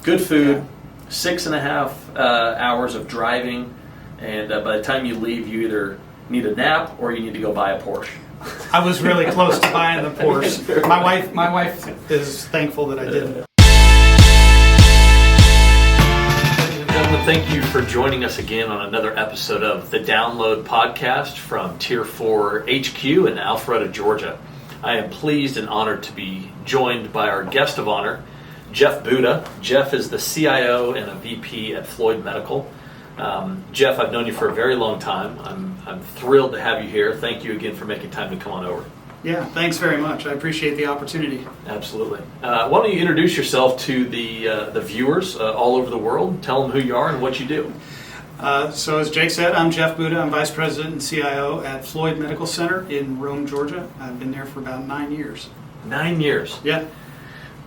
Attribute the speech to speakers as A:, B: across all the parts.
A: Good food, 6.5 hours of driving, and by the time you leave, you either need a nap or you need to go buy a Porsche.
B: I was really close to buying the Porsche. My wife is thankful that I didn't.
A: Ladies and gentlemen, thank you for joining us again on another episode of the Download Podcast from Tier 4 HQ in Alpharetta, Georgia. I am pleased and honored to be joined by our guest of honor, Jeff Buda. Jeff is the CIO and a VP at Floyd Medical. Jeff, I've known you for a very long time. I'm thrilled to have you here. Thank you again for making time to come on over.
B: Yeah, thanks very much. I appreciate the opportunity.
A: Absolutely. Why don't you introduce yourself to the viewers all over the world? Tell them who you are and what you do.
B: So as Jake said, I'm Jeff Buda. I'm Vice President and CIO at Floyd Medical Center in Rome, Georgia. I've been there for about 9 years.
A: 9 years?
B: Yeah.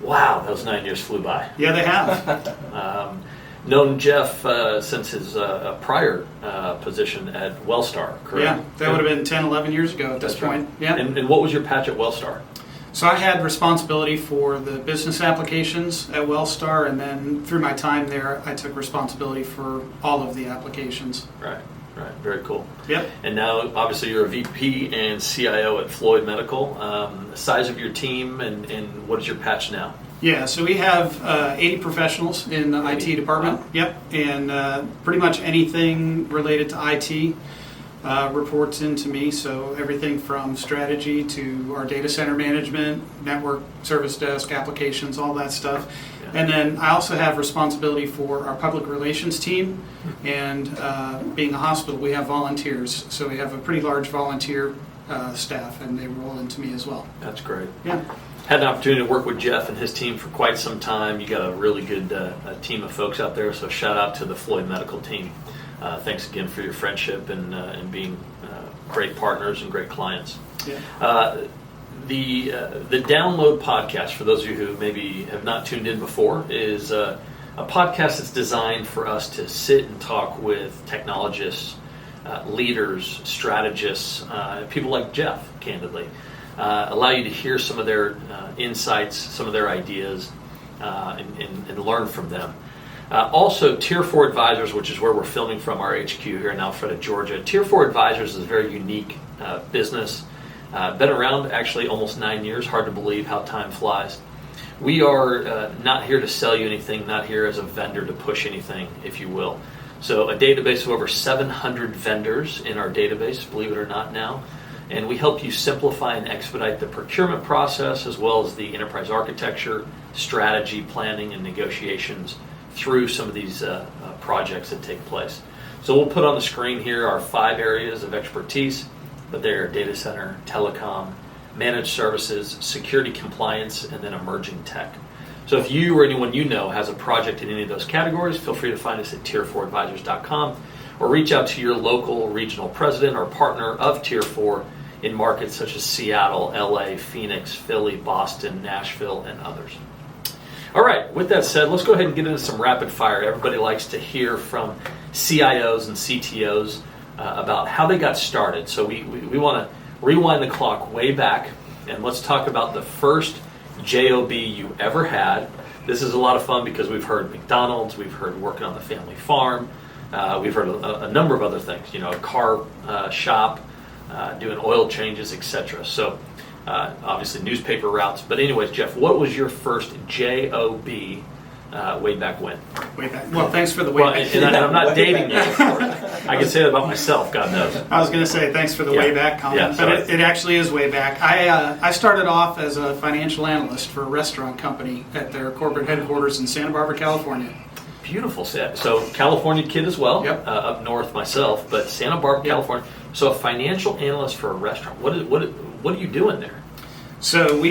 A: Wow, those 9 years flew by.
B: Yeah, they have.
A: Known Jeff since his prior position at Wellstar, correct?
B: Yeah, that would have been 10, 11 years ago at this point.
A: Right.
B: Yeah.
A: And what was your patch at Wellstar?
B: So I had responsibility for the business applications at Wellstar, and then through my time there, I took responsibility for all of the applications.
A: Right. Very cool.
B: Yep.
A: And now, obviously, you're a VP and CIO at Floyd Medical. The size of your team and what is your patch now?
B: Yeah, so we have 80 professionals in the IT department. Wow. Yep, and pretty much anything related to IT reports into me. So everything from strategy to our data center management, network, service desk, applications, all that stuff. Yeah. And then I also have responsibility for our public relations team. And being a hospital, we have volunteers. So we have a pretty large volunteer staff, and they roll into me as well.
A: That's great.
B: Yeah.
A: Had an opportunity to work with Jeff and his team for quite some time. You got a really good team of folks out there, so shout out to the Floyd Medical team. Thanks again for your friendship and being great partners and great clients. Yeah. The Download Podcast, for those of you who maybe have not tuned in before, is a podcast that's designed for us to sit and talk with technologists, leaders, strategists, people like Jeff, candidly. Allow you to hear some of their insights, some of their ideas, and learn from them. Also, Tier 4 Advisors, which is where we're filming from our HQ here in Alpharetta, Georgia. Tier 4 Advisors is a very unique business. Been around actually almost 9 years. Hard to believe how time flies. We are not here to sell you anything, not here as a vendor to push anything, if you will. So a database of over 700 vendors in our database, believe it or not now. And we help you simplify and expedite the procurement process as well as the enterprise architecture, strategy, planning, and negotiations through some of these projects that take place. So we'll put on the screen here our 5 areas of expertise, but they are data center, telecom, managed services, security compliance, and then emerging tech. So if you or anyone you know has a project in any of those categories, feel free to find us at tier4advisors.com or reach out to your local regional president or partner of Tier 4 in markets such as Seattle, LA, Phoenix, Philly, Boston, Nashville, and others. All right, with that said, let's go ahead and get into some rapid fire. Everybody likes to hear from CIOs and CTOs about how they got started. So we want to rewind the clock way back, and let's talk about the first job you ever had. This is a lot of fun because we've heard McDonald's, we've heard working on the family farm, we've heard a number of other things, a car shop, doing oil changes, etc. So obviously newspaper routes. But anyways, Jeff, what was your first job way back when?
B: Way back. Well, thanks for the way back.
A: And I'm not dating you, of course. I can say that about myself, God knows.
B: I was going to say thanks for the way back comment, but it actually is way back. I started off as a financial analyst for a restaurant company at their corporate headquarters in Santa Barbara, California.
A: Beautiful set. So California kid as well,
B: yep.
A: Up north myself, but Santa Barbara, yep. California. So a financial analyst for a restaurant. What are you doing there?
B: So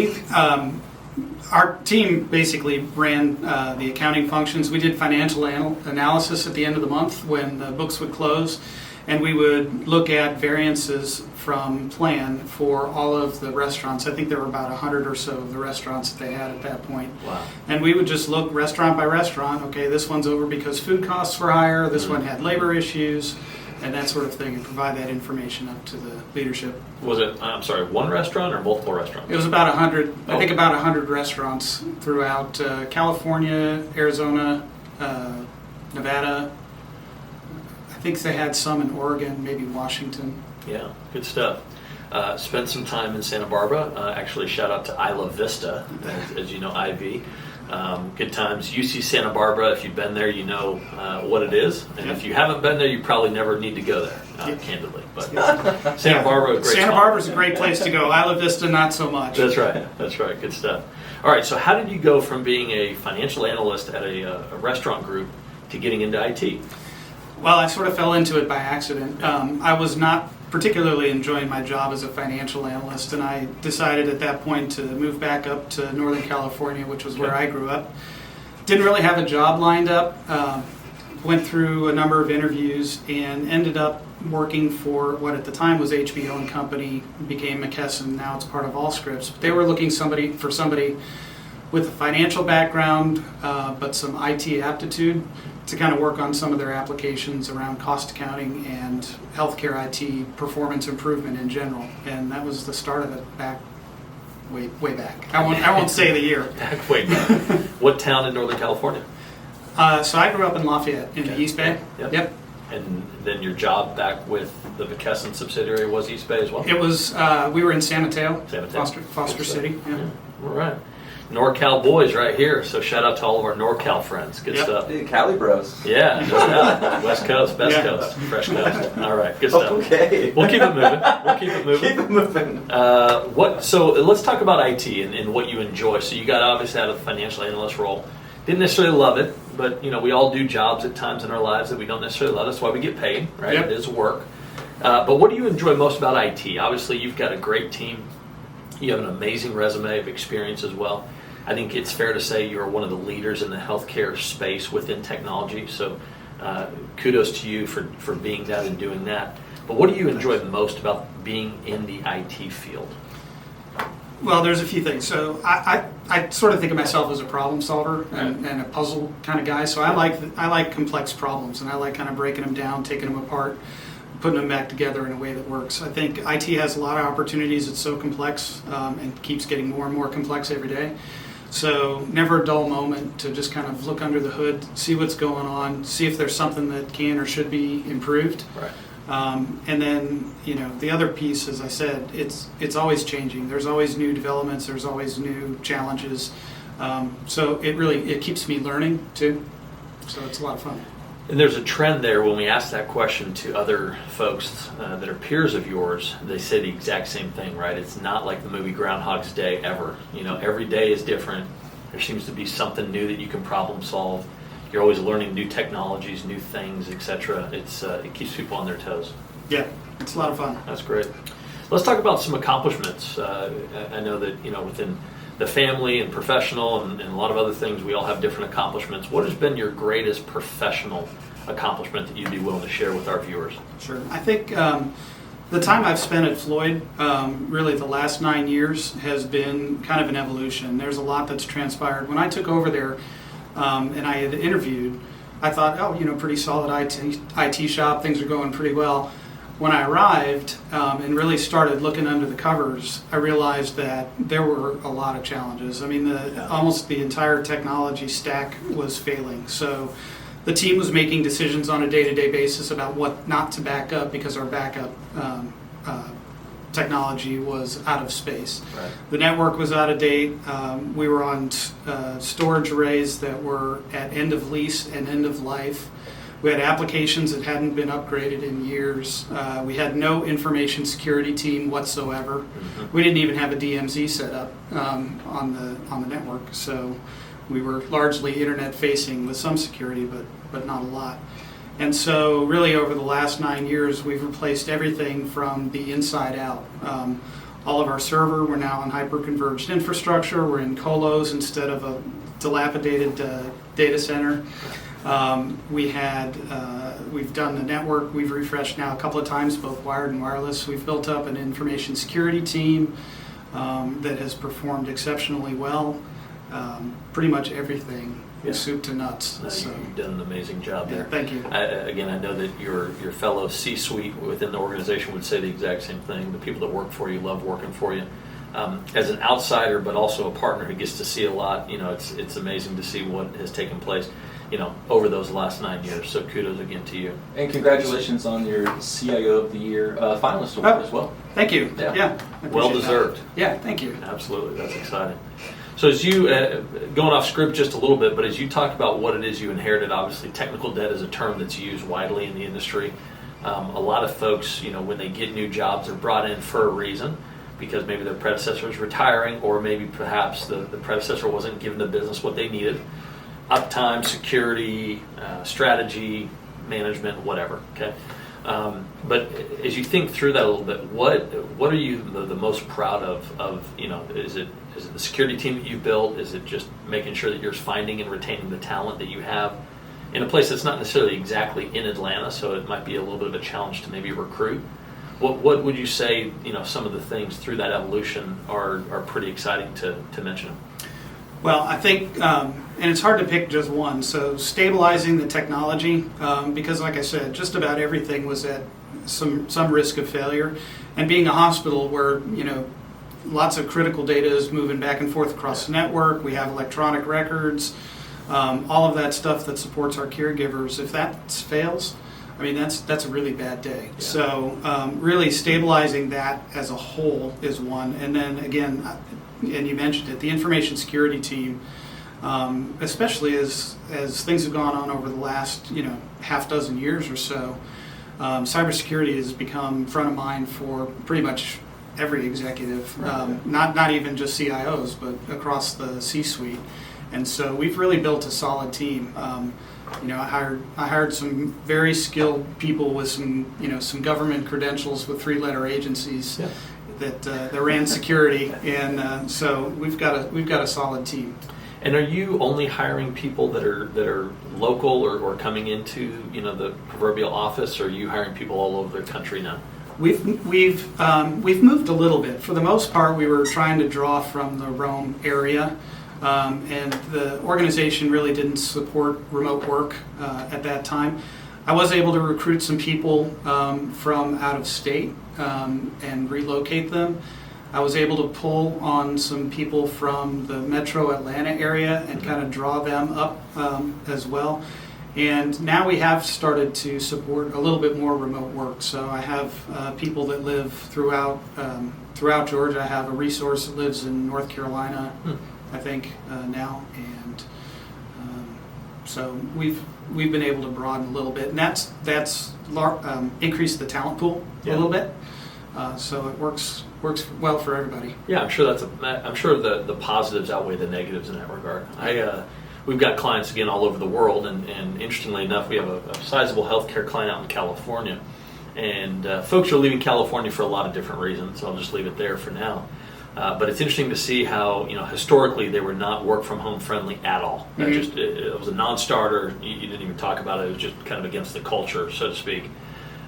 B: our team basically ran the accounting functions. We did financial analysis at the end of the month when the books would close, and we would look at variances from plan for all of the restaurants. I think there were about 100 or so of the restaurants that they had at that point.
A: Wow.
B: And we would just look restaurant by restaurant. Okay, this one's over because food costs were higher. This one had labor issues. and that sort of thing, and provide that information up to the leadership.
A: Was it, I'm sorry, one restaurant or multiple restaurants?
B: It was about 100,
A: Oh.
B: I think about 100 restaurants throughout California, Arizona, Nevada. I think they had some in Oregon, maybe Washington.
A: Yeah, good stuff. Spent some time in Santa Barbara. Actually, shout out to Isla Vista, as you know, IV. Good times. UC Santa Barbara, if you've been there, you know what it is. And if you haven't been there, you probably never need to go there, candidly. But Santa Barbara, great
B: Santa
A: spot.
B: Barbara's a great place to go. Isla Vista, not so much.
A: That's right. That's right. Good stuff. All right, so how did you go from being a financial analyst at a restaurant group to getting into IT?
B: Well, I sort of fell into it by accident. I was not particularly enjoying my job as a financial analyst, and I decided at that point to move back up to Northern California, which was where I grew up. Didn't really have a job lined up. Went through a number of interviews and ended up working for what at the time was HBO and Company, became McKesson. Now it's part of Allscripts. But they were looking for somebody with a financial background, but some IT aptitude to kind of work on some of their applications around cost accounting and healthcare IT performance improvement in general. And that was the start of it back, way back. I won't say the year.
A: Back way back. What town in Northern California?
B: So I grew up in Lafayette in the East Bay.
A: Yep. And then your job back with the McKesson subsidiary was East Bay as well?
B: It was, we were in San Mateo,
A: San Mateo.
B: Foster City. Yeah.
A: All right. NorCal boys right here, so shout out to all of our NorCal friends. Good stuff.
C: Dude, Cali bros.
A: Yeah, no doubt. West Coast, best coast, fresh coast. All right, good stuff.
C: Okay.
A: We'll keep it moving.
C: Keep it moving.
A: So let's talk about IT and what you enjoy. So you got obviously out of the financial analyst role. Didn't necessarily love it, but we all do jobs at times in our lives that we don't necessarily love. That's why we get paid, right?
B: Yep.
A: It is work. But what do you enjoy most about IT? Obviously, you've got a great team. You have an amazing resume of experience as well. I think it's fair to say you're one of the leaders in the healthcare space within technology. So kudos to you for being that and doing that. But what do you enjoy most about being in the IT field?
B: Well, there's a few things. So I sort of think of myself as a problem solver and a puzzle kind of guy. So I like complex problems, and I like kind of breaking them down, taking them apart, putting them back together in a way that works. I think IT has a lot of opportunities. It's so complex and keeps getting more and more complex every day. So never a dull moment to just kind of look under the hood, see what's going on, see if there's something that can or should be improved.
A: Right.
B: And then, the other piece, as I said, it's always changing. There's always new developments. There's always new challenges. So it keeps me learning too. So it's a lot of fun.
A: And there's a trend there when we ask that question to other folks that are peers of yours. They say the exact same thing, right? It's not like the movie Groundhog's Day ever. Every day is different. There seems to be something new that you can problem solve. You're always learning new technologies, new things, etc. It keeps people on their toes.
B: Yeah, it's a lot of fun.
A: That's great. Let's talk about some accomplishments. I know that within the family and professional and a lot of other things, we all have different accomplishments. What has been your greatest professional accomplishment that you'd be willing to share with our viewers?
B: Sure. I think the time I've spent at Floyd, really the last 9 years, has been kind of an evolution. There's a lot that's transpired. When I took over there and I had interviewed, I thought, pretty solid IT shop, things are going pretty well. When I arrived and really started looking under the covers, I realized that there were a lot of challenges. I mean, almost the entire technology stack was failing. So the team was making decisions on a day-to-day basis about what not to back up because our backup technology was out of space.
A: Right.
B: The network was out of date. We were on storage arrays that were at end of lease and end of life. We had applications that hadn't been upgraded in years. We had no information security team whatsoever. Mm-hmm. We didn't even have a DMZ set up on the network, so we were largely internet facing with some security, but not a lot. And so really over the last 9 years, we've replaced everything from the inside out. All of our server, we're now on hyper-converged infrastructure. We're in colos instead of a dilapidated data center. We've done the network. We've refreshed now a couple of times, both wired and wireless. We've built up an information security team that has performed exceptionally well. Pretty much everything soup to nuts. So.
A: You've done an amazing job there.
B: Thank you.
A: Again, I know that your fellow C-suite within the organization would say the exact same thing. The people that work for you love working for you. As an outsider, but also a partner who gets to see a lot, it's amazing to see what has taken place, over those last 9 years. So kudos again to you.
C: And congratulations on your CIO of the Year finalist award as well.
B: Thank you. Yeah.
A: Well deserved.
B: Yeah, thank you.
A: Absolutely. That's exciting. So as you, going off script just a little bit, but as you talked about what it is you inherited, obviously technical debt is a term that's used widely in the industry. A lot of folks, when they get new jobs, are brought in for a reason, because maybe their predecessor is retiring, or maybe perhaps the predecessor wasn't giving the business what they needed. Uptime, security, strategy, management, whatever. Okay, but as you think through that a little bit, what are you the most proud of? Is it the security team that you built? Is it just making sure that you're finding and retaining the talent that you have in a place that's not necessarily exactly in Atlanta, so it might be a little bit of a challenge to maybe recruit? What would you say? Some of the things through that evolution are pretty exciting to mention.
B: Well, I think, and it's hard to pick just one. So stabilizing the technology, because like I said, just about everything was at some risk of failure. And being a hospital where, lots of critical data is moving back and forth across the network, we have electronic records, all of that stuff that supports our caregivers. If that fails, that's a really bad day. Yeah. So really stabilizing that as a whole is one. And then again, and you mentioned it, the information security team, especially as things have gone on over the last half dozen years or so, cybersecurity has become front of mind for pretty much every executive, right. Not even just CIOs, but across the C-suite. And so we've really built a solid team. I hired some very skilled people with some government credentials with 3-letter agencies. Yeah. That ran security, and so we've got a solid team.
A: And are you only hiring people that are local or coming into the proverbial office, or are you hiring people all over the country now?
B: We've moved a little bit. For the most part, we were trying to draw from the Rome area, and the organization really didn't support remote work at that time. I was able to recruit some people from out of state and relocate them. I was able to pull on some people from the metro Atlanta area and kind of draw them up as well. And now we have started to support a little bit more remote work. So I have people that live throughout Georgia. I have a resource that lives in North Carolina, I think, now. And so we've been able to broaden a little bit, and that's increased the talent pool a little bit. So it works well for everybody.
A: Yeah, I'm sure the positives outweigh the negatives in that regard. We've got clients again all over the world, and interestingly enough, we have a sizable healthcare client out in California, and folks are leaving California for a lot of different reasons. So I'll just leave it there for now. But it's interesting to see how historically they were not work from home friendly at all. Mm-hmm. It was a non-starter. You didn't even talk about it. It was just kind of against the culture, so to speak.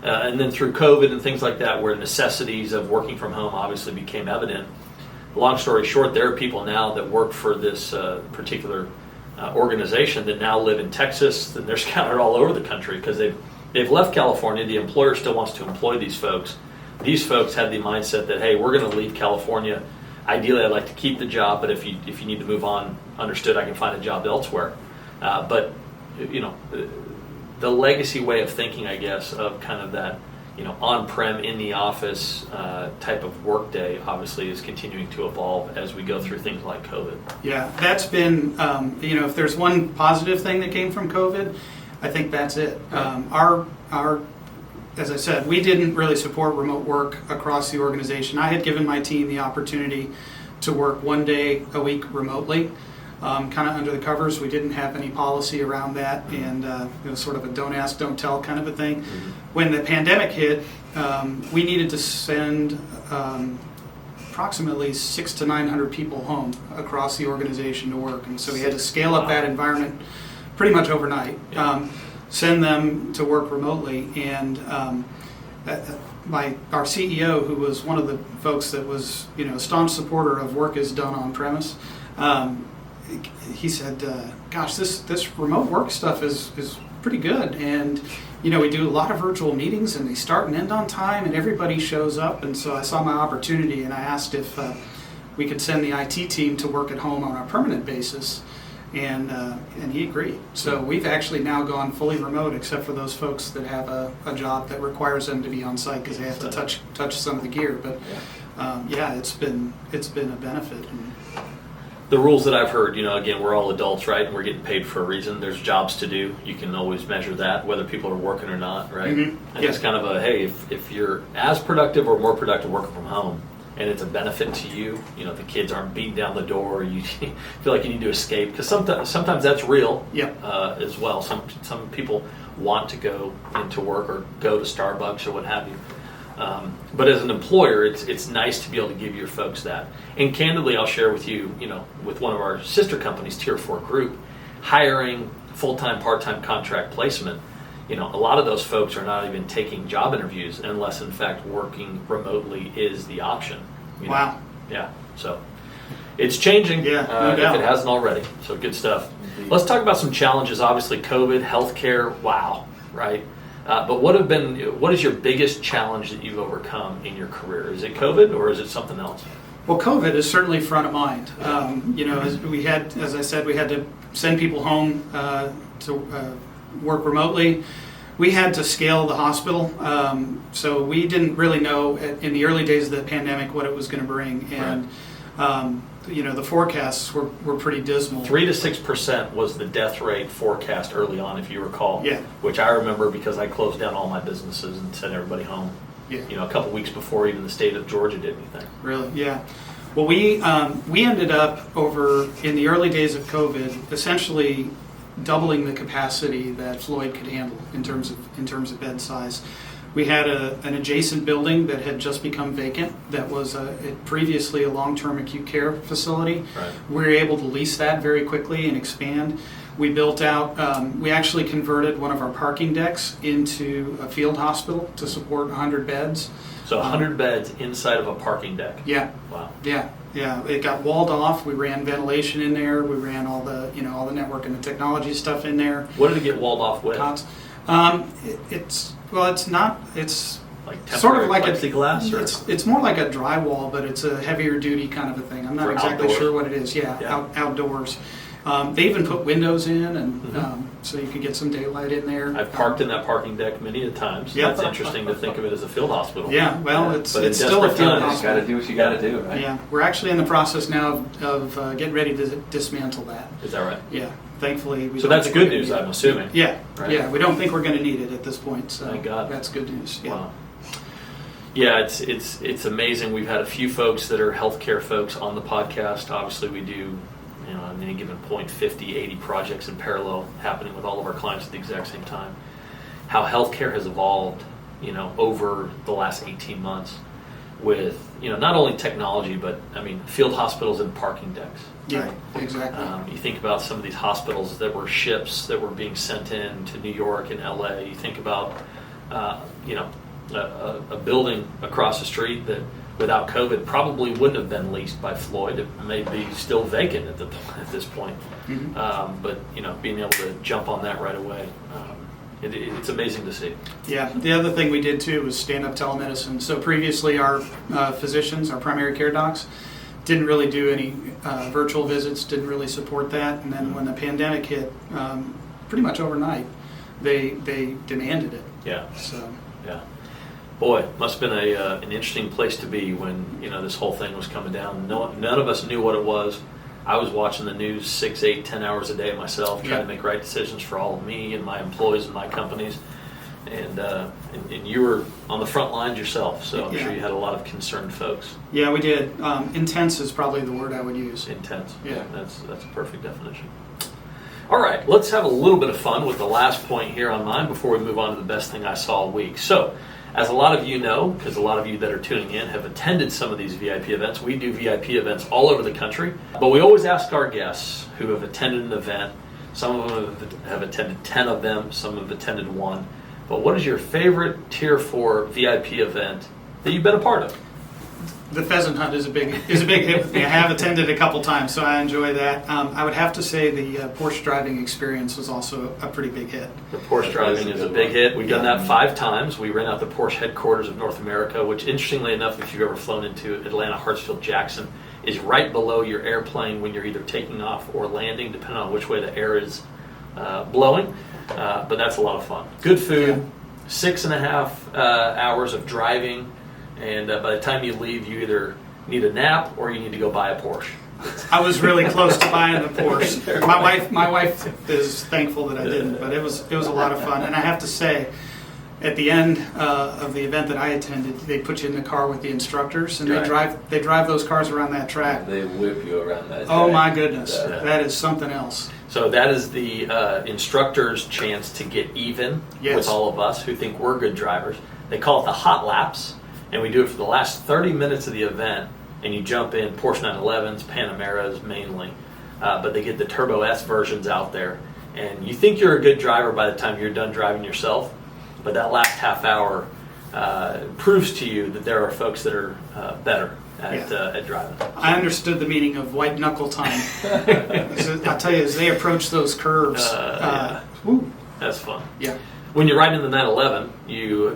A: And then through COVID and things like that, where necessities of working from home obviously became evident. Long story short, there are people now that work for this particular organization that now live in Texas, and they're scattered all over the country because they've left California. The employer still wants to employ these folks. These folks had the mindset that, hey, we're going to leave California. Ideally, I'd like to keep the job, but if you need to move on, understood, I can find a job elsewhere. But the legacy way of thinking, I guess, of kind of that on-prem in the office type of workday obviously is continuing to evolve as we go through things like COVID.
B: Yeah, that's been, if there's one positive thing that came from COVID, I think that's it. Our as I said, we didn't really support remote work across the organization. I had given my team the opportunity to work 1 day a week remotely, kind of under the covers. We didn't have any policy around that, and it was sort of a don't ask, don't tell kind of a thing. Mm-hmm. When the pandemic hit, we needed to send approximately 600 to 900 people home across the organization to work, and so we had to scale up that environment pretty much overnight. Yeah. Send them to work remotely, and our CEO, who was one of the folks that was a staunch supporter of work is done on premise, he said, "Gosh, this remote work stuff is pretty good, and we do a lot of virtual meetings, and they start and end on time, and everybody shows up." And so I saw my opportunity, and I asked if we could send the IT team to work at home on a permanent basis, and he agreed. So we've actually now gone fully remote, except for those folks that have a job that requires them to be on site because they have to touch some of the gear. But it's been a benefit.
A: The rules that I've heard, again, we're all adults, right? And we're getting paid for a reason. There's jobs to do. You can always measure that, whether people are working or not, right?
B: Mm-hmm.
A: And it's kind of hey, if you're as productive or more productive working from home, and it's a benefit to you, the kids aren't beating down the door, you feel like you need to escape, because sometimes that's real as well. Some people want to go into work or go to Starbucks or what have you. But as an employer, it's nice to be able to give your folks that. And candidly, I'll share with you, with one of our sister companies, Tier 4 Group, hiring full-time, part-time contract placement, a lot of those folks are not even taking job interviews unless, in fact, working remotely is the option.
B: Wow.
A: Yeah. So it's changing
B: no doubt.
A: if it hasn't already. So good stuff. Let's talk about some challenges. Obviously, COVID, healthcare, wow, right? But what is your biggest challenge that you've overcome in your career? Is it COVID or is it something else?
B: Well, COVID is certainly front of mind. As I said, we had to send people home to work remotely. We had to scale the hospital, so we didn't really know in the early days of the pandemic what it was going to bring, and the forecasts were pretty dismal.
A: 3 to 6% was the death rate forecast early on, if you recall.
B: Yeah.
A: Which I remember because I closed down all my businesses and sent everybody home.
B: Yeah.
A: A couple weeks before even the state of Georgia did anything.
B: Really? Yeah. Well, we ended up in the early days of COVID, essentially doubling the capacity that Floyd could handle in terms of bed size. We had an adjacent building that had just become vacant that was previously a long-term acute care facility.
A: Right.
B: We were able to lease that very quickly and expand. We built out, we actually converted one of our parking decks into a field hospital to support 100 beds.
A: So 100 beds inside of a parking deck.
B: Yeah.
A: Wow.
B: Yeah. It got walled off. We ran ventilation in there. We ran all the network and the technology stuff in there.
A: What did it get walled off with?
B: It's
A: like
B: sort of like
A: plexiglass, or?
B: It's more like a drywall, but it's a heavier duty kind of a thing. I'm not exactly sure what it is. Outdoors. They even put windows in, and so you could get some daylight in there.
A: I've parked in that parking deck many a times.
B: Yeah.
A: It's interesting to think of it as a field hospital.
B: Yeah, well, it's still a field
A: times,
B: hospital.
C: You got to do what you got to do, right?
B: Yeah, we're actually in the process now of getting ready to dismantle that.
A: Is that right?
B: Yeah, thankfully.
A: So that's good news, I'm assuming.
B: Yeah,
A: right?
B: Yeah, we don't think we're going to need it at this point. So
A: thank God.
B: That's good news. Yeah.
A: Wow. Yeah, it's amazing. We've had a few folks that are healthcare folks on the podcast. Obviously, we do, on any given point, 50, 80 projects in parallel happening with all of our clients at the exact same time. How healthcare has evolved, over the last 18 months with, not only technology, but, field hospitals and parking decks.
B: Yeah, right? Exactly.
A: You think about some of these hospitals that were ships that were being sent in to New York and LA. You think about, a building across the street that without COVID probably wouldn't have been leased by Floyd. It may be still vacant at this point.
B: Mm-hmm.
A: But being able to jump on that right away, it's amazing to see.
B: Yeah. The other thing we did too was stand up telemedicine. So previously our physicians, our primary care docs, didn't really do any virtual visits, didn't really support that. And then when the pandemic hit, pretty much overnight, they demanded it.
A: Yeah.
B: So.
A: Yeah. Boy, must have been an interesting place to be when this whole thing was coming down. None of us knew what it was. I was watching the news 6, 8, 10 hours a day myself, trying to make right decisions for all of me and my employees and my companies. And you were on the front lines yourself, so I'm sure you had a lot of concerned folks.
B: Yeah, we did. Intense is probably the word I would use.
A: Intense.
B: Yeah.
A: That's a perfect definition. All right, let's have a little bit of fun with the last point here on mine before we move on to the best thing I saw all week. So, as a lot of you know, because a lot of you that are tuning in have attended some of these VIP events, we do VIP events all over the country, but we always ask our guests who have attended an event. Some of them have attended 10 of them, some have attended 1. But what is your favorite Tier 4 VIP event that you've been a part of?
B: The pheasant hunt is a big hit with me. I have attended a couple times, so I enjoy that. I would have to say the Porsche driving experience was also a pretty big hit.
A: The Porsche driving is a big hit. We've done that 5 times. We rent out the Porsche headquarters of North America, which interestingly enough, if you've ever flown into Atlanta, Hartsfield, Jackson, is right below your airplane when you're either taking off or landing, depending on which way the air is blowing. But that's a lot of fun. Good food, 6.5 hours of driving, and by the time you leave, you either need a nap or you need to go buy a Porsche.
B: I was really close to buying the Porsche. My wife is thankful that I didn't, but it was a lot of fun. And I have to say, at the end of the event that I attended, they put you in the car with the instructors, and they drive those cars around that track.
C: They whip you around that track.
B: Oh my goodness,
C: Yeah.
B: that is something else.
A: So that is the instructor's chance to get even with all of us who think we're good drivers. They call it the hot laps, and we do it for the last 30 minutes of the event, and you jump in Porsche 911s, Panameras mainly, but they get the Turbo S versions out there, and you think you're a good driver by the time you're done driving yourself, but that last half hour proves to you that there are folks that are better at driving.
B: I understood the meaning of white knuckle time. I tell you, as they approach those curves, woo.
A: That's fun.
B: Yeah.
A: When you're riding in the 911,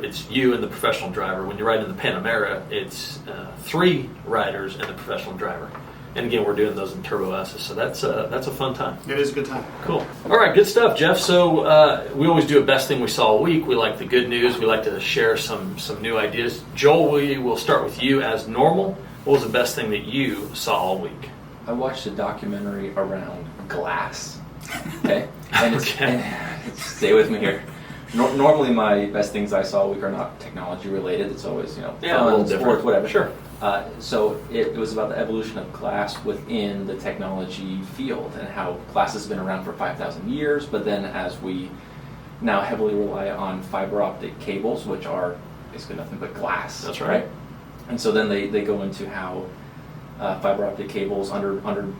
A: it's you and the professional driver. When you're riding in the Panamera, it's 3 riders and the professional driver. And again, we're doing those in Turbo S's, so that's a fun time.
B: It is a good time.
A: Cool. All right, good stuff, Jeff. So we always do a best thing we saw all week. We like the good news. We like to share some new ideas. Joel, we will start with you as normal. What was the best thing that you saw all week?
C: I watched a documentary around glass. Okay? And stay with me here. Normally my best things I saw all week are not technology related. It's always,
A: a little
C: fun,
A: different.
C: sports, whatever.
A: Sure.
C: So it was about the evolution of glass within the technology field and how glass has been around for 5,000 years, but then as we now heavily rely on fiber optic cables, which are basically nothing but glass.
A: That's right.
C: And so then they go into how fiber optic cables under the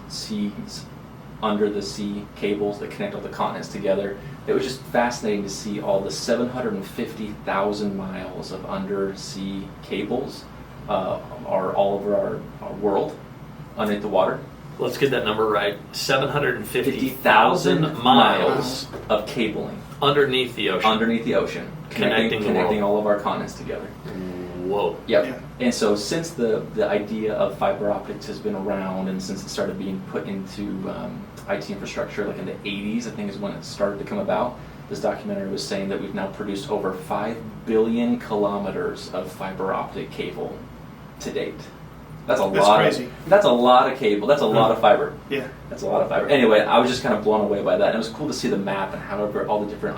C: sea cables that connect all the continents together. It was just fascinating to see all the 750,000 miles of undersea cables are all over our world, underneath the water.
A: Let's get that number right. 750,000 miles
C: of cabling
A: underneath the ocean.
C: Underneath the ocean, connecting all of our continents together.
A: Whoa.
C: Yep.
B: Yeah.
C: And so since the idea of fiber optics has been around, and since it started being put into IT infrastructure, like in the 80s, I think is when it started to come about, this documentary was saying that we've now produced over 5 billion kilometers of fiber optic cable to date. That's
B: crazy.
C: That's a lot of cable. That's a lot of fiber.
B: Yeah.
C: That's a lot of fiber. Anyway, I was just kind of blown away by that. And it was cool to see the map and how all the different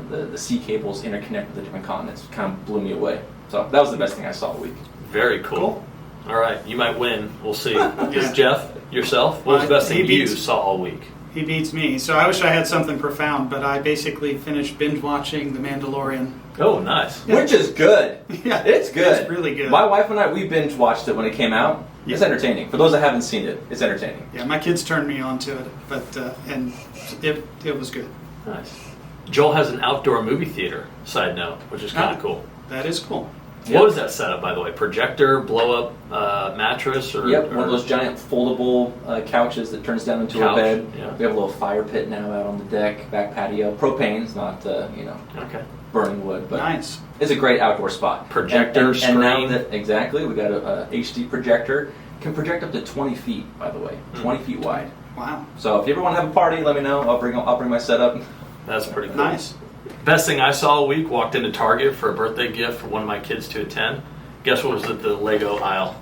C: the sea cables interconnect with the different continents. It kind of blew me away. So that was the best thing I saw all week.
A: Very cool. All right, you might win. We'll see. Jeff, yourself, what was the best thing you saw all week?
B: He beats me. So I wish I had something profound, but I basically finished binge watching The Mandalorian.
A: Oh, nice.
C: Yeah. Which is good.
B: Yeah,
C: it's good.
B: It's really good.
C: My wife and I, we binge watched it when it came out. It's entertaining. For those that haven't seen it, it's entertaining.
B: Yeah, my kids turned me on to it, but and it was good.
A: Nice. Joel has an outdoor movie theater, side note, which is kind of cool.
B: That is cool.
A: What was that setup, by the way? Projector, blow-up mattress? Or
C: one of those giant foldable couches that turns down into a bed.
A: Yeah.
C: We have a little fire pit now out on the deck, back patio. Propane's not, burning wood, but
B: nice.
C: It's a great outdoor spot.
A: Projector, screen.
C: And now that, exactly, we got a HD projector. Can project up to 20 feet, by the way. 20 feet wide.
B: Wow.
C: So if you ever want to have a party, let me know. I'll bring my setup.
A: That's pretty cool.
B: Nice.
A: Best thing I saw all week, walked into Target for a birthday gift for one of my kids to attend. Guess what was at the Lego aisle?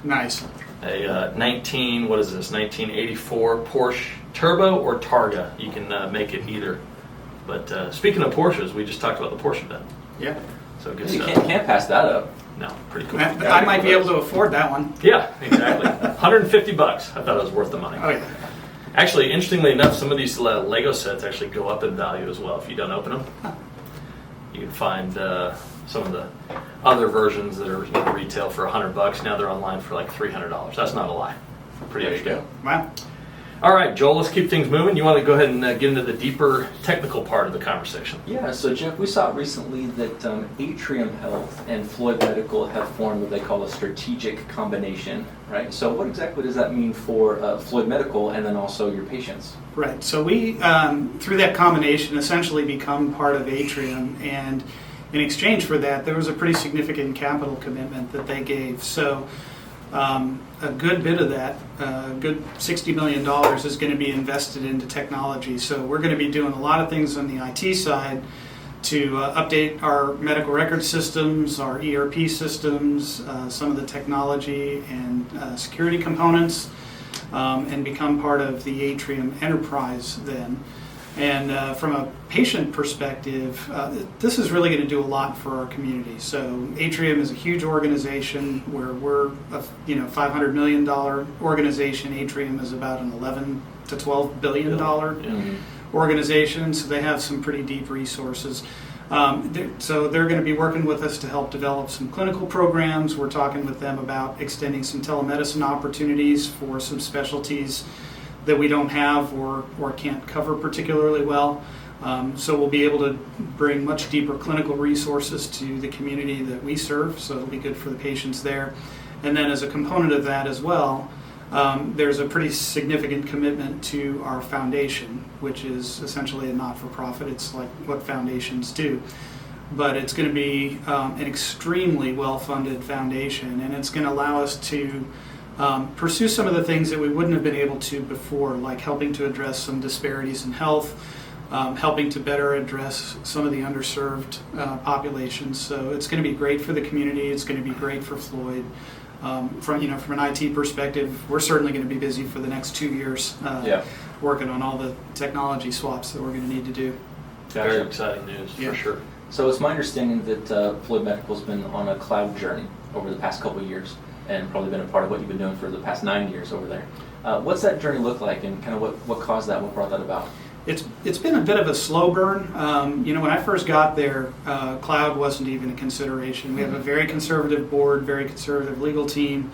B: Nice.
A: A 1984 Porsche Turbo or Targa. You can make it either. But speaking of Porsches, we just talked about the Porsche event.
B: Yeah.
A: So good
C: You
A: stuff.
C: can't pass that up.
A: No, pretty cool.
B: I might be able to afford that one.
A: Yeah, exactly. $150. I thought it was worth the money.
B: Oh, yeah.
A: Actually, interestingly enough, some of these Lego sets actually go up in value as well if you don't open them. You can find some of the other versions that are retail for $100. Now they're online for like $300. That's not a lie. Pretty
C: There you
A: interesting.
C: go.
B: Wow.
A: All right, Joel, let's keep things moving. You want to go ahead and get into the deeper technical part of the conversation?
C: Yeah, so Jeff, we saw recently that Atrium Health and Floyd Medical have formed what they call a strategic combination, right? So what exactly does that mean for Floyd Medical and then also your patients?
B: Right. So we, through that combination, essentially become part of Atrium, and in exchange for that, there was a pretty significant capital commitment that they gave. So a good bit of that, a good $60 million is going to be invested into technology. So we're going to be doing a lot of things on the IT side to update our medical record systems, our ERP systems, some of the technology and security components, and become part of the Atrium enterprise then. And from a patient perspective, this is really going to do a lot for our community. So Atrium is a huge organization where we're a $500 million organization. Atrium is about an $11 to $12 billion organization, so they have some pretty deep resources. So they're going to be working with us to help develop some clinical programs. We're talking with them about extending some telemedicine opportunities for some specialties that we don't have or can't cover particularly well. So we'll be able to bring much deeper clinical resources to the community that we serve, so it'll be good for the patients there. And then as a component of that as well, there's a pretty significant commitment to our foundation, which is essentially a not-for-profit. It's like what foundations do. But it's going to be an extremely well-funded foundation, and it's going to allow us to pursue some of the things that we wouldn't have been able to before, like helping to address some disparities in health, helping to better address some of the underserved populations. So it's going to be great for the community. It's going to be great for Floyd. From an IT perspective, we're certainly going to be busy for the next 2 years working on all the technology swaps that we're going to need to do.
A: Very exciting news, for sure.
C: So it's my understanding that Floyd Medical's been on a cloud journey over the past couple of years, and probably been a part of what you've been doing for the past 9 years over there. What's that journey look like, and kind of what caused that, what brought that about?
B: It's been a bit of a slow burn. When I first got there, cloud wasn't even a consideration. We have a very conservative board, very conservative legal team,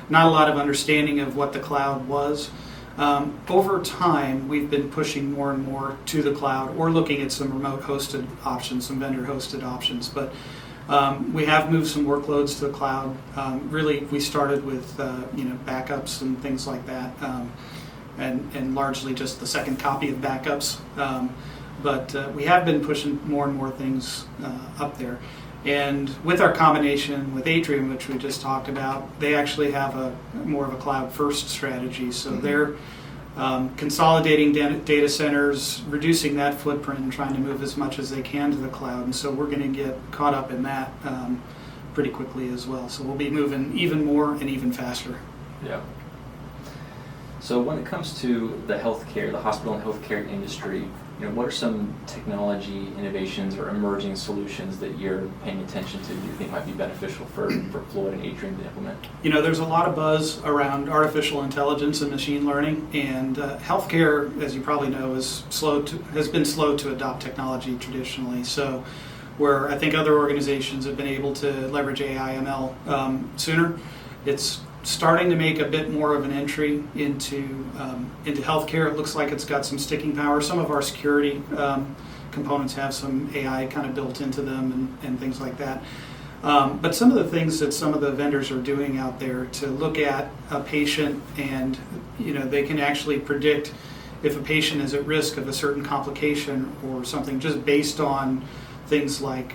B: not a lot of understanding of what the cloud was. Over time, we've been pushing more and more to the cloud, or looking at some remote hosted options, some vendor hosted options. But we have moved some workloads to the cloud. Really, we started with backups and things like that, and largely just the second copy of backups. But we have been pushing more and more things up there. And with our combination with Atrium, which we just talked about, they actually have more of a cloud-first strategy. So they're consolidating data centers, reducing that footprint, and trying to move as much as they can to the cloud. And so we're going to get caught up in that pretty quickly as well. So we'll be moving even more and even faster.
C: Yeah. So when it comes to the healthcare, the hospital and healthcare industry, what are some technology innovations or emerging solutions that you're paying attention to that you think might be beneficial for Floyd and Atrium to implement?
B: There's a lot of buzz around artificial intelligence and machine learning, and healthcare, as you probably know, has been slow to adopt technology traditionally. So where I think other organizations have been able to leverage AI, ML sooner, it's starting to make a bit more of an entry into healthcare. It looks like it's got some sticking power. Some of our security components have some AI kind of built into them and things like that. But some of the things that some of the vendors are doing out there to look at a patient, and they can actually predict if a patient is at risk of a certain complication or something, just based on things like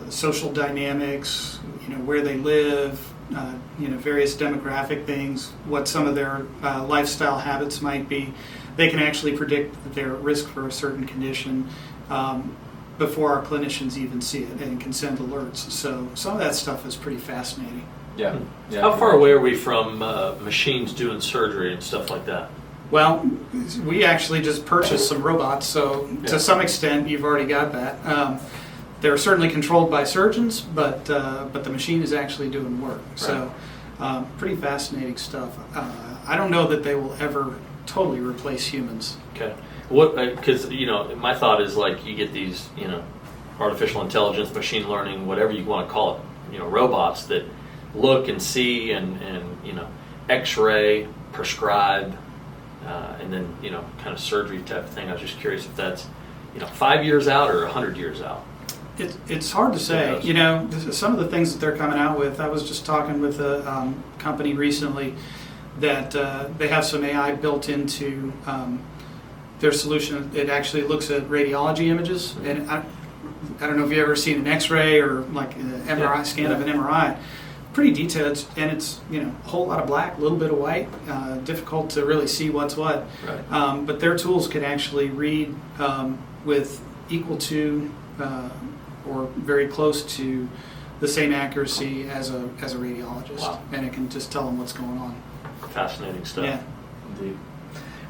B: social dynamics, where they live, various demographic things, what some of their lifestyle habits might be. They can actually predict that they're at risk for a certain condition before our clinicians even see it, and can send alerts. So some of that stuff is pretty fascinating.
C: Yeah.
A: How far away are we from machines doing surgery and stuff like that?
B: Well, we actually just purchased some robots, so to some extent you've already got that. They're certainly controlled by surgeons, but the machine is actually doing work. Right. So pretty fascinating stuff. I don't know that they will ever totally replace humans.
A: Okay. What? Because my thought is like you get these artificial intelligence, machine learning, whatever you want to call it, robots that look and see and X-ray, prescribe, and then, kind of surgery type of thing. I was just curious if that's, 5 years out or 100 years out.
B: It's hard to say. Some of the things that they're coming out with, I was just talking with a company recently that they have some AI built into their solution. It actually looks at radiology images, and I don't know if you've ever seen an X-ray or like an MRI scan of an MRI. Pretty detailed, and it's a whole lot of black, a little bit of white. Difficult to really see what's what.
A: Right.
B: But their tools can actually read with equal to or very close to the same accuracy as a radiologist.
A: Wow.
B: And it can just tell them what's going on.
A: Fascinating stuff.
B: Yeah.
A: Indeed.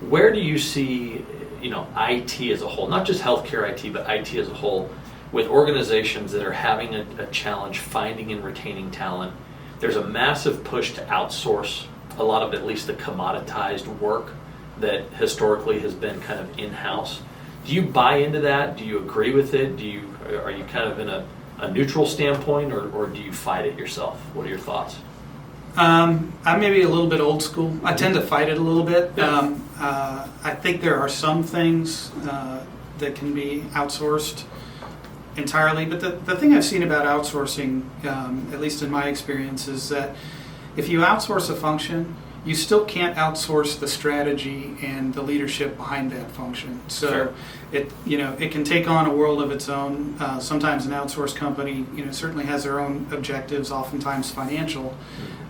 A: Where do you see, IT as a whole, not just healthcare IT, but IT as a whole, with organizations that are having a challenge finding and retaining talent? There's a massive push to outsource a lot of at least the commoditized work that historically has been kind of in-house. Do you buy into that? Do you agree with it? Are you kind of in a neutral standpoint, or do you fight it yourself? What are your thoughts?
B: I'm maybe a little bit old school. I tend to fight it a little bit.
A: Yeah.
B: I think there are some things that can be outsourced entirely, but the thing I've seen about outsourcing, at least in my experience, is that if you outsource a function, you still can't outsource the strategy and the leadership behind that function. So
A: Sure.
B: it can take on a world of its own. Sometimes an outsourced company certainly has their own objectives, oftentimes financial,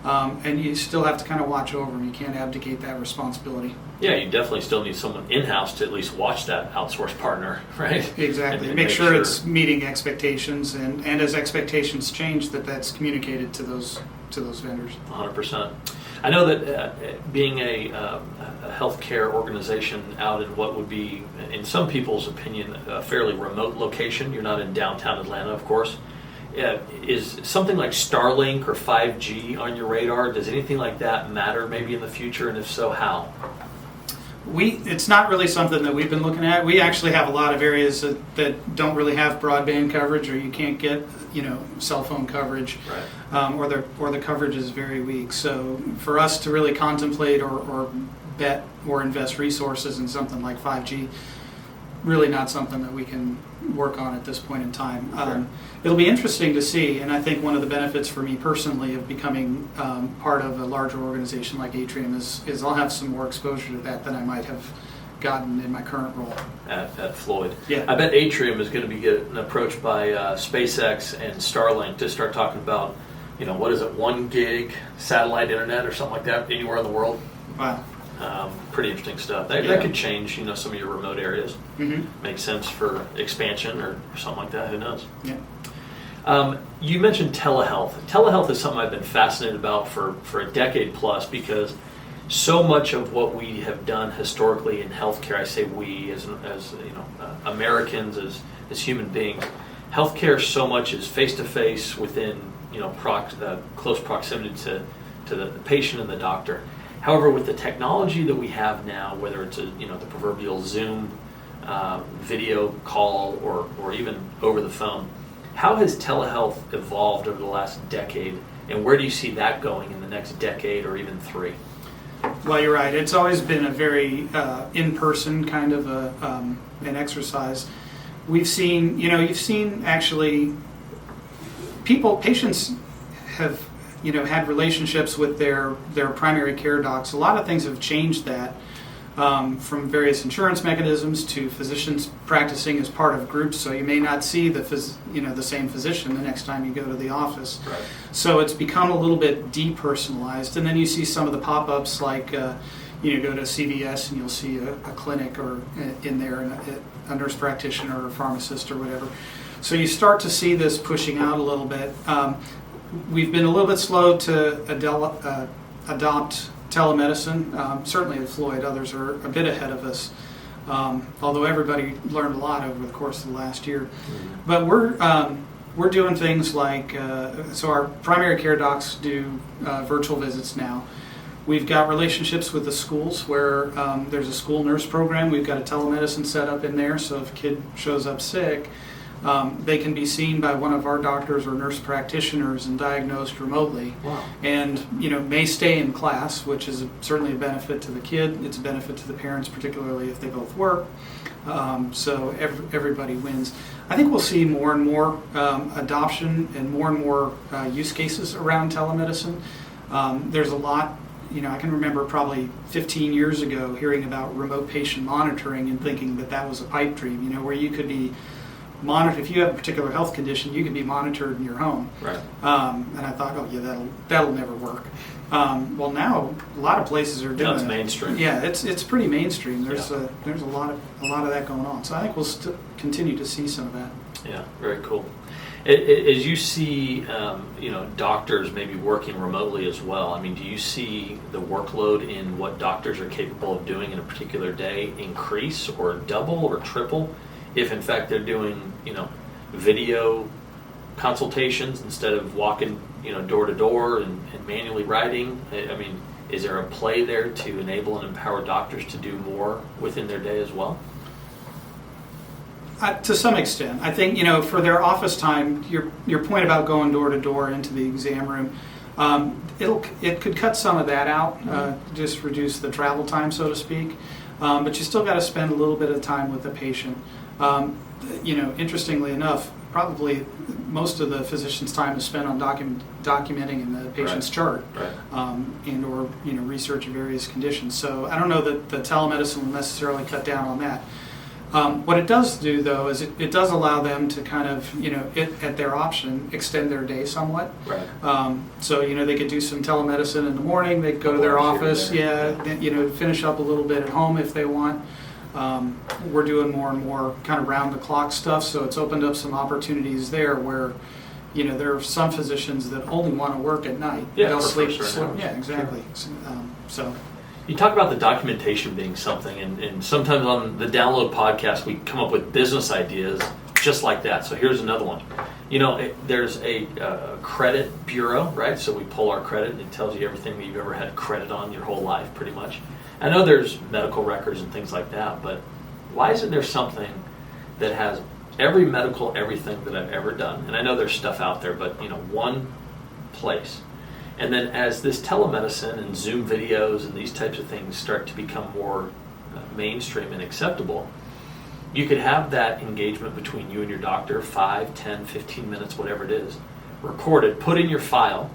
B: and you still have to kind of watch over them. You can't abdicate that responsibility.
A: Yeah, you definitely still need someone in-house to at least watch that outsourced partner, right?
B: Exactly.
A: And
B: make sure it's meeting expectations, and as expectations change, that's communicated to those vendors.
A: 100%. I know that being a healthcare organization out in what would be, in some people's opinion, a fairly remote location, you're not in downtown Atlanta, of course, is something like Starlink or 5G on your radar? Does anything like that matter maybe in the future, and if so, how?
B: It's not really something that we've been looking at. We actually have a lot of areas that don't really have broadband coverage, or you can't get cell phone coverage,
A: Right.
B: or the coverage is very weak. So for us to really contemplate or bet or invest resources in something like 5G, really not something that we can work on at this point in time.
A: Sure.
B: It'll be interesting to see, and I think one of the benefits for me personally of becoming part of a larger organization like Atrium is I'll have some more exposure to that than I might have gotten in my current role.
A: At Floyd.
B: Yeah.
A: I bet Atrium is going to be getting approached by SpaceX and Starlink to start talking about, what is it, 1 gig satellite internet or something like that anywhere in the world.
B: Wow.
A: Pretty interesting stuff. That could change, some of your remote areas.
B: Mm-hmm.
A: Makes sense for expansion or something like that. Who knows?
B: Yeah.
A: You mentioned telehealth. Telehealth is something I've been fascinated about for a decade plus, because so much of what we have done historically in healthcare, I say we as Americans, as human beings, healthcare so much is face to face within close proximity to the patient and the doctor. However, with the technology that we have now, whether it's the proverbial Zoom video call or even over the phone, how has telehealth evolved over the last decade, and where do you see that going in the next decade or even 3?
B: Well, you're right. It's always been a very in-person kind of an exercise. We've seen, you've seen actually patients have, had relationships with their primary care docs. A lot of things have changed that, from various insurance mechanisms to physicians practicing as part of groups. So you may not see the same physician the next time you go to the office.
A: Right.
B: So it's become a little bit depersonalized. And then you see some of the pop-ups like, go to CVS and you'll see a clinic or in there, and a nurse practitioner or a pharmacist or whatever. So you start to see this pushing out a little bit. We've been a little bit slow to adopt telemedicine. Certainly at Floyd, others are a bit ahead of us, although everybody learned a lot over the course of the last year.
A: Mm-hmm.
B: But we're doing things like, so our primary care docs do virtual visits now. We've got relationships with the schools where there's a school nurse program. We've got a telemedicine set up in there, so if a kid shows up sick, they can be seen by one of our doctors or nurse practitioners and diagnosed remotely.
A: Wow.
B: And may stay in class, which is certainly a benefit to the kid. It's a benefit to the parents, particularly if they both work. So everybody wins. I think we'll see more and more adoption and more use cases around telemedicine. There's a lot. I can remember probably 15 years ago hearing about remote patient monitoring and thinking that was a pipe dream, where you could be monitored. If you have a particular health condition, you can be monitored in your home.
A: Right.
B: And I thought, oh yeah, that'll never work. Well, now a lot of places are doing
A: Now it's
B: it.
A: mainstream.
B: Yeah, it's pretty mainstream. There's a lot of that going on. So I think we'll continue to see some of that.
A: Yeah, very cool. As you see, doctors maybe working remotely as well. I mean, do you see the workload in what doctors are capable of doing in a particular day increase or double or triple, if in fact they're doing, video consultations instead of walking, door to door and manually writing? I mean, is there a play there to enable and empower doctors to do more within their day as well?
B: To some extent, I think for their office time, your point about going door to door into the exam room, it could cut some of that out, just reduce the travel time, so to speak. But you still got to spend a little bit of time with the patient. Interestingly enough, probably most of the physician's time is spent on documenting in the patient's chart, and or research of various conditions. So I don't know that the telemedicine will necessarily cut down on that. What it does do, though, is it does allow them to kind of, at their option, extend their day somewhat.
A: Right.
B: So, they could do some telemedicine in the morning, they could go to their office, finish up a little bit at home if they want. We're doing more and more kind of round-the-clock stuff, so it's opened up some opportunities there where, there are some physicians that only want to work at night.
A: Yeah,
B: they'll
A: sleep.
B: Yeah, exactly. So.
A: You talk about the documentation being something, and sometimes on the Download podcast, we come up with business ideas just like that. So here's another one. There's a credit bureau, right? So we pull our credit, and it tells you everything that you've ever had credit on your whole life, pretty much. I know there's medical records and things like that, but why isn't there something that has every medical everything that I've ever done? And I know there's stuff out there, but one place. And then as this telemedicine and Zoom videos and these types of things start to become more mainstream and acceptable, you could have that engagement between you and your doctor, 5, 10, 15 minutes, whatever it is, recorded, put in your file,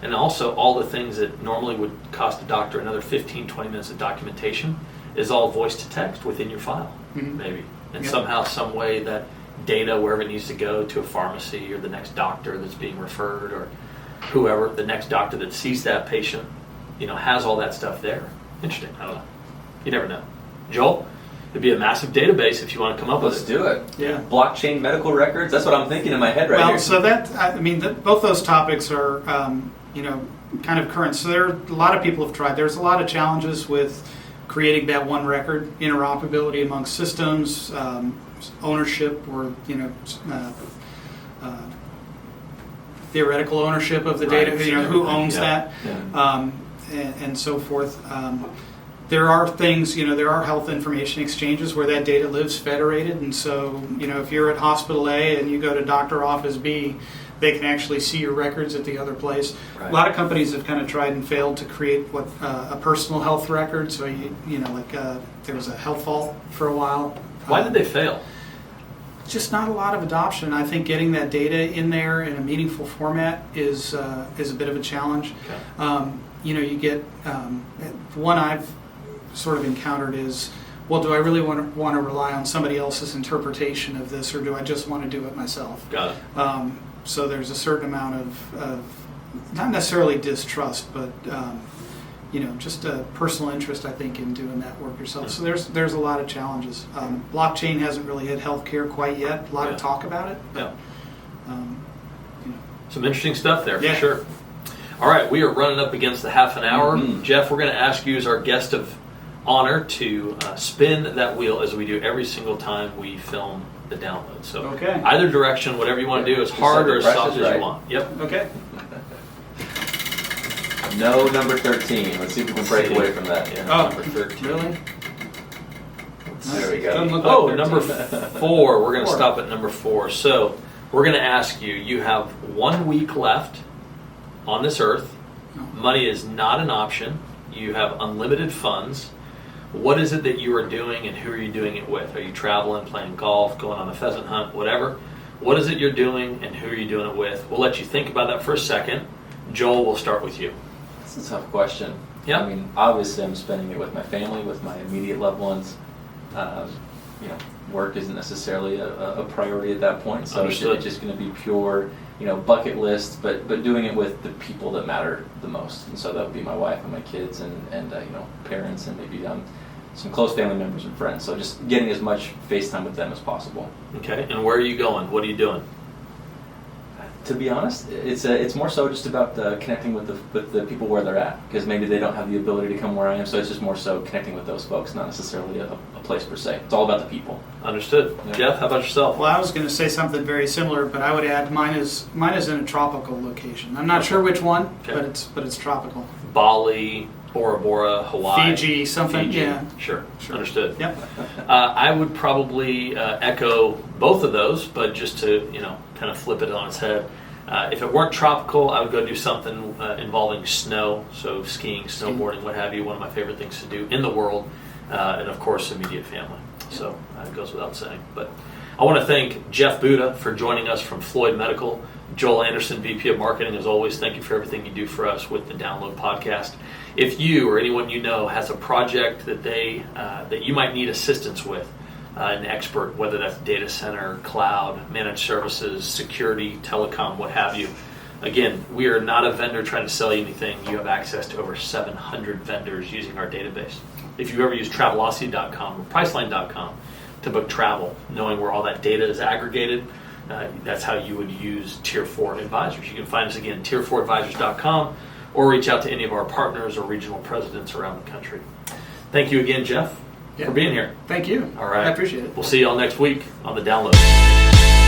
A: and also all the things that normally would cost a doctor another 15, 20 minutes of documentation is all voice to text within your file, maybe. And somehow, some way that data, wherever it needs to go to a pharmacy or the next doctor that's being referred or whoever, the next doctor that sees that patient, has all that stuff there. Interesting. I don't know. You never know. Joel, it'd be a massive database if you want to come up with it.
C: Let's do it.
B: Yeah.
C: Blockchain medical records. That's what I'm thinking in my head right here.
B: So both those topics are, kind of current. So there are a lot of people have tried. There's a lot of challenges with creating that one record, interoperability amongst systems, ownership, or theoretical ownership of the data, who owns that, and so forth. There are things, there are health information exchanges where that data lives federated, and so, if you're at hospital A and you go to doctor office B, they can actually see your records at the other place. Right. A lot of companies have kind of tried and failed to create a personal health record, so, there was a health vault for a while.
A: Why did they fail?
B: Just not a lot of adoption. I think getting that data in there in a meaningful format is a bit of a challenge. Okay. You get one I've sort of encountered is, well, do I really want to rely on somebody else's interpretation of this, or do I just want to do it myself?
A: Got it.
B: So there's a certain amount of not necessarily distrust, but just a personal interest, I think, in doing that work yourself. So there's a lot of challenges. Blockchain hasn't really hit healthcare quite yet. A lot of talk about it. But,
A: some interesting stuff there, for sure. All right, we are running up against the half an hour. Mm-hmm. Jeff, we're going to ask you as our guest of honor to spin that wheel as we do every single time we film the download. So either direction, whatever you want to do, as hard or as soft as you want. Yep.
B: Okay.
C: No, number 13. Let's see if we can break away from that.
A: Yeah, number 13.
B: Really?
C: There we go.
B: Doesn't look
A: Oh,
B: like
A: number
B: 13.
A: 4. We're going to
B: 4.
A: stop at number 4. So we're going to ask you, you have 1 week left on this earth. Money is not an option. You have unlimited funds. What is it that you are doing, and who are you doing it with? Are you traveling, playing golf, going on a pheasant hunt, whatever? What is it you're doing, and who are you doing it with? We'll let you think about that for a second. Joel, we'll start with you.
C: That's a tough question.
A: Yeah.
C: I mean, obviously, I'm spending it with my family, with my immediate loved ones. Work isn't necessarily a priority at that point, so
A: Understood.
C: it's just going to be pure, bucket list, but doing it with the people that matter the most. And so that would be my wife and my kids and parents and maybe some close family members and friends. So just getting as much face time with them as possible.
A: Okay, and where are you going? What are you doing?
C: To be honest, it's more so just about connecting with the people where they're at, because maybe they don't have the ability to come where I am. So it's just more so connecting with those folks, not necessarily a place per se. It's all about the people.
A: Understood.
C: Yeah.
A: Jeff, how about yourself?
B: Well, I was going to say something very similar, but I would add mine is in a tropical location. I'm not sure which one,
A: Okay.
B: but it's tropical.
A: Bali, Bora Bora, Hawaii.
B: Fiji, something.
A: Fiji.
B: Yeah.
A: Sure.
B: Sure.
A: Understood.
B: Yep.
A: I would probably echo both of those, but just to kind of flip it on its head. If it weren't tropical, I would go do something involving snow, so skiing, snowboarding, what have you. One of my favorite things to do in the world, and of course, immediate family. So it goes without saying. But I want to thank Jeff Buda for joining us from Floyd Medical. Joel Andersen, VP of Marketing, as always, thank you for everything you do for us with the Download Podcast. If you or anyone you know has a project that you might need assistance with, an expert, whether that's data center, cloud, managed services, security, telecom, what have you. Again, we are not a vendor trying to sell you anything. You have access to over 700 vendors using our database. If you ever use Travelocity.com or Priceline.com to book travel, knowing where all that data is aggregated, that's how you would use Tier 4 advisors. You can find us again, tier4advisors.com, or reach out to any of our partners or regional presidents around the country. Thank you again, Jeff, for being here.
B: Thank you.
A: All right.
B: I appreciate it.
A: We'll see you all next week on The Download.